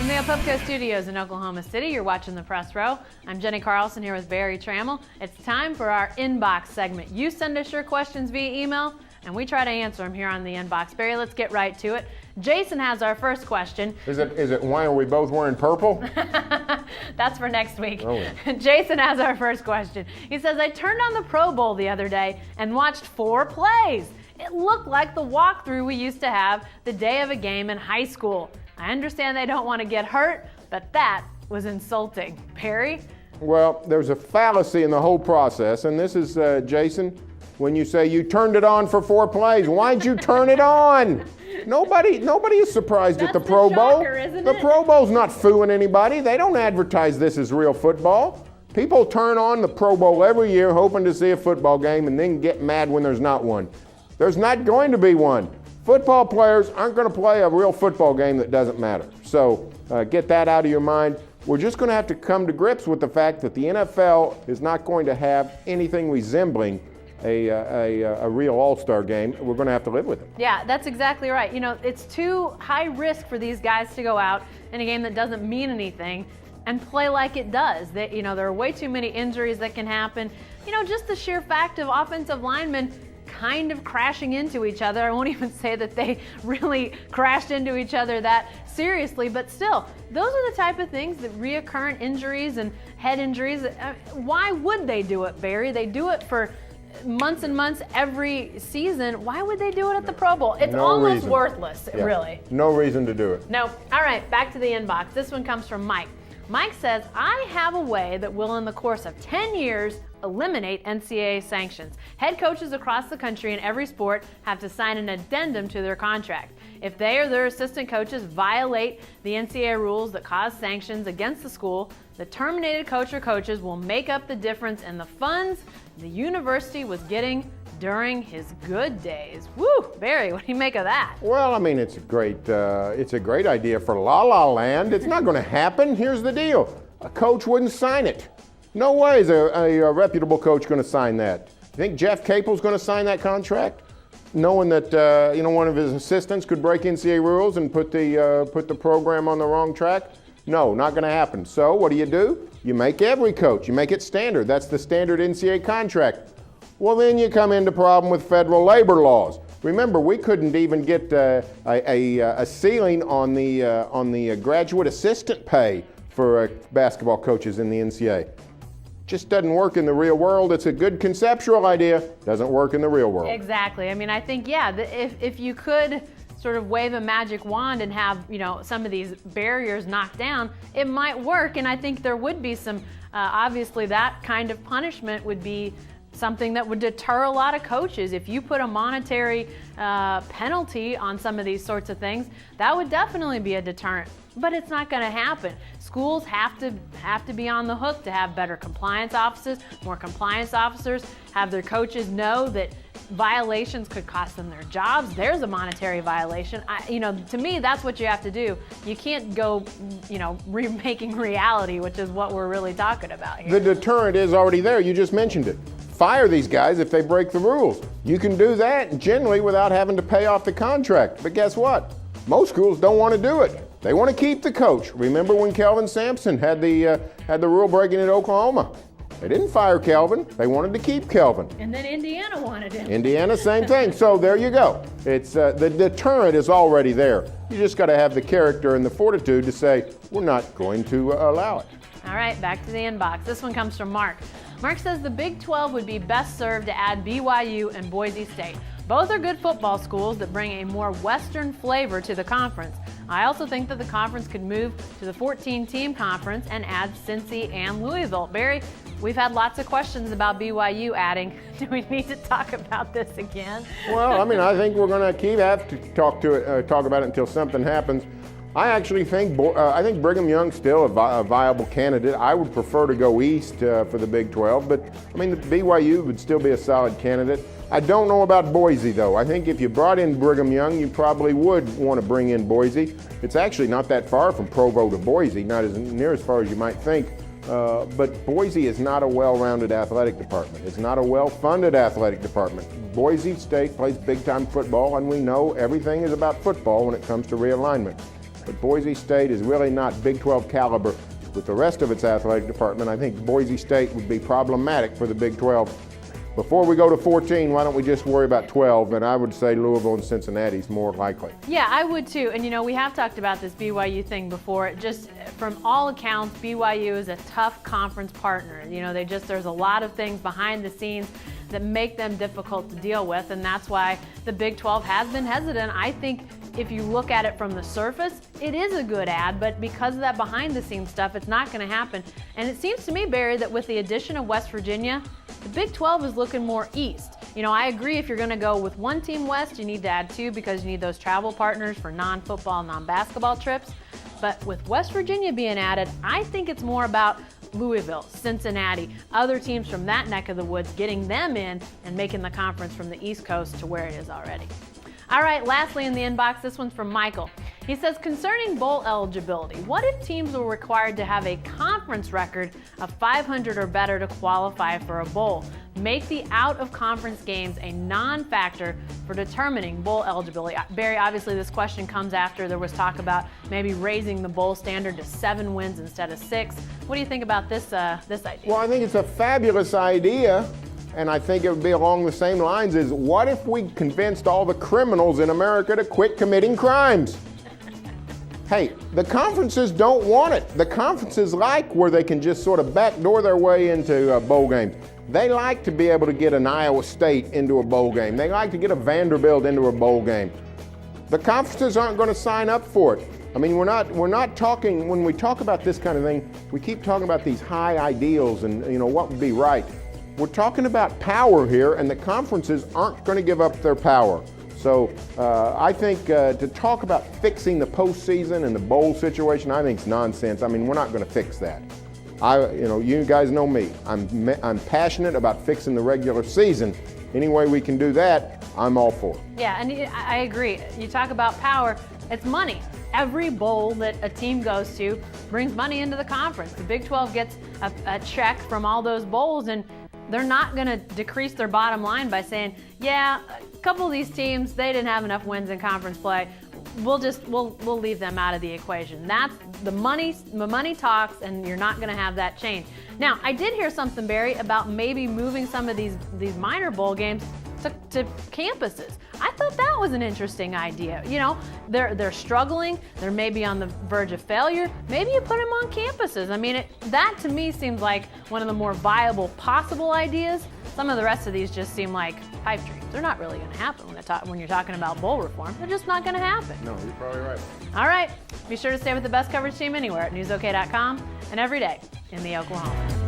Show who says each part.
Speaker 1: From the Opubco Studios in Oklahoma City, you're watching the Press Row. I'm Jenny Carlson here with Barry Trammell. It's time for our Inbox segment. You send us your questions via email, and we try to answer them here on the Inbox. Barry, let's get right to it. Jason has our first question.
Speaker 2: Is it why are we both wearing purple?
Speaker 1: That's for next week.
Speaker 2: Oh, yeah.
Speaker 1: Jason has our first question. He says, I turned on the Pro Bowl the other day and watched 4 plays. It looked like the walkthrough we used to have the day of a game in high school. I understand they don't want to get hurt, but that was insulting. Perry?
Speaker 2: Well, there's a fallacy in the whole process, and this is, Jason, when you say you turned it on for 4 plays. Why'd you turn it on? Nobody is surprised at the Pro Bowl.
Speaker 1: Shocker, isn't
Speaker 2: the
Speaker 1: it?
Speaker 2: Pro Bowl's not fooling anybody. They don't advertise this as real football. People turn on the Pro Bowl every year hoping to see a football game and then get mad when there's not one. There's not going to be one. Football players aren't going to play a real football game that doesn't matter. So get that out of your mind. We're just going to have to come to grips with the fact that the NFL is not going to have anything resembling a real all-star game. We're going to have to live with it.
Speaker 1: Yeah, that's exactly right. You know, it's too high risk for these guys to go out in a game that doesn't mean anything and play like it does. There are way too many injuries that can happen. Just the sheer fact of offensive linemen kind of crashing into each other. I won't even say that they really crashed into each other that seriously, but still, those are the type of things that reoccurrent injuries and head injuries. Why would they do it, Barry? They do it for months and months every season. Why would they do it at the Pro Bowl? It's almost
Speaker 2: reason.
Speaker 1: Worthless,
Speaker 2: Yeah.
Speaker 1: really.
Speaker 2: No reason to do it.
Speaker 1: No. All right, back to the inbox. This one comes from Mike. Mike says, I have a way that will, in the course of 10 years, eliminate NCAA sanctions. Head coaches across the country in every sport have to sign an addendum to their contract. If they or their assistant coaches violate the NCAA rules that cause sanctions against the school, the terminated coach or coaches will make up the difference in the funds the university was getting during his good days. Woo, Barry, what do you make of that?
Speaker 2: Well, I mean, it's a great idea for La La Land. It's not going to happen. Here's the deal. A coach wouldn't sign it. No way is a reputable coach going to sign that. You think Jeff Capel's going to sign that contract, knowing that one of his assistants could break NCAA rules and put the program on the wrong track? No, not going to happen. So what do? You make every coach. You make it standard. That's the standard NCAA contract. Well, then you come into problem with federal labor laws. Remember, we couldn't even get a ceiling on the graduate assistant pay for basketball coaches in the NCAA. Just doesn't work in the real world. It's a good conceptual idea, doesn't work in the real world.
Speaker 1: Exactly. I mean, I think, if you could sort of wave a magic wand and have, some of these barriers knocked down, it might work. And I think there would be some, obviously that kind of punishment would be something that would deter a lot of coaches. If you put a monetary penalty on some of these sorts of things, that would definitely be a deterrent. But it's not going to happen. Schools have to be on the hook to have better compliance officers. More compliance officers have their coaches know that violations could cost them their jobs. There's a monetary violation. To me, that's what you have to do. You can't go, remaking reality, which is what we're really talking about here.
Speaker 2: The deterrent is already there. You just mentioned it. Fire these guys if they break the rules. You can do that generally without having to pay off the contract. But guess what? Most schools don't want to do it. They want to keep the coach. Remember when Kelvin Sampson had the rule breaking at Oklahoma? They didn't fire Kelvin. They wanted to keep Kelvin.
Speaker 1: And then Indiana wanted him.
Speaker 2: Indiana, same thing. So there you go. It's the deterrent is already there. You just got to have the character and the fortitude to say, we're not going to allow it.
Speaker 1: All right, back to the inbox. This one comes from Mark. Mark says the Big 12 would be best served to add BYU and Boise State. Both are good football schools that bring a more Western flavor to the conference. I also think that the conference could move to the 14-team conference and add Cincy and Louisville. Barry, we've had lots of questions about BYU adding. Do we need to talk about this again?
Speaker 2: Well, I think we're going to have to talk about it until something happens. I actually think Brigham Young's still a viable candidate. I would prefer to go east for the Big 12, but the BYU would still be a solid candidate. I don't know about Boise, though. I think if you brought in Brigham Young, you probably would want to bring in Boise. It's actually not that far from Provo to Boise, not as near as far as you might think. But Boise is not a well-rounded athletic department. It's not a well-funded athletic department. Boise State plays big-time football, and we know everything is about football when it comes to realignment. but Boise State is really not Big 12 caliber with the rest of its athletic department. I think Boise State would be problematic for the Big 12. Before we go to 14, why don't we just worry about 12? And I would say Louisville and Cincinnati is more likely.
Speaker 1: Yeah, I would too. And we have talked about this BYU thing before. Just from all accounts, BYU is a tough conference partner. There's a lot of things behind the scenes that make them difficult to deal with, and that's why the Big 12 has been hesitant. I think if you look at it from the surface, it is a good ad, but because of that behind-the-scenes stuff, it's not going to happen. And it seems to me, Barry, that with the addition of West Virginia, the Big 12 is looking more east. I agree if you're going to go with one team west, you need to add two because you need those travel partners for non-football, non-basketball trips. But with West Virginia being added, I think it's more about Louisville, Cincinnati, other teams from that neck of the woods, getting them in and making the conference from the East Coast to where it is already. All right, lastly in the inbox, this one's from Michael. He says, concerning bowl eligibility, what if teams were required to have a conference record of 500 or better to qualify for a bowl? Make the out-of-conference games a non-factor for determining bowl eligibility. Barry, obviously this question comes after there was talk about maybe raising the bowl standard to 7 wins instead of 6. What do you think about this idea?
Speaker 2: Well, I think it's a fabulous idea. And I think it would be along the same lines as, what if we convinced all the criminals in America to quit committing crimes? Hey, the conferences don't want it. The conferences like where they can just sort of backdoor their way into bowl games. They like to be able to get an Iowa State into a bowl game. They like to get a Vanderbilt into a bowl game. The conferences aren't going to sign up for it. I mean, we're not talking, when we talk about this kind of thing, we keep talking about these high ideals and what would be right. We're talking about power here, and the conferences aren't going to give up their power. So I think to talk about fixing the postseason and the bowl situation, I think it's nonsense. I mean, we're not going to fix that. You guys know me. I'm passionate about fixing the regular season. Any way we can do that, I'm all for it.
Speaker 1: Yeah, and I agree. You talk about power, it's money. Every bowl that a team goes to brings money into the conference. The Big 12 gets a check from all those bowls, and they're not going to decrease their bottom line by saying, yeah, a couple of these teams, they didn't have enough wins in conference play. We'll leave them out of the equation. That's the money talks, and you're not going to have that change. Now, I did hear something, Barry, about maybe moving some of these minor bowl games to campuses. I thought that was an interesting idea. They're struggling. They're maybe on the verge of failure. Maybe you put them on campuses. I mean, that to me seems like one of the more viable possible ideas. Some of the rest of these just seem like pipe dreams. They're not really going to happen when you're talking about bowl reform. They're just not going to happen.
Speaker 2: No, you're probably right.
Speaker 1: All right. Be sure to stay with the best coverage team anywhere at newsok.com and every day in the Oklahoman.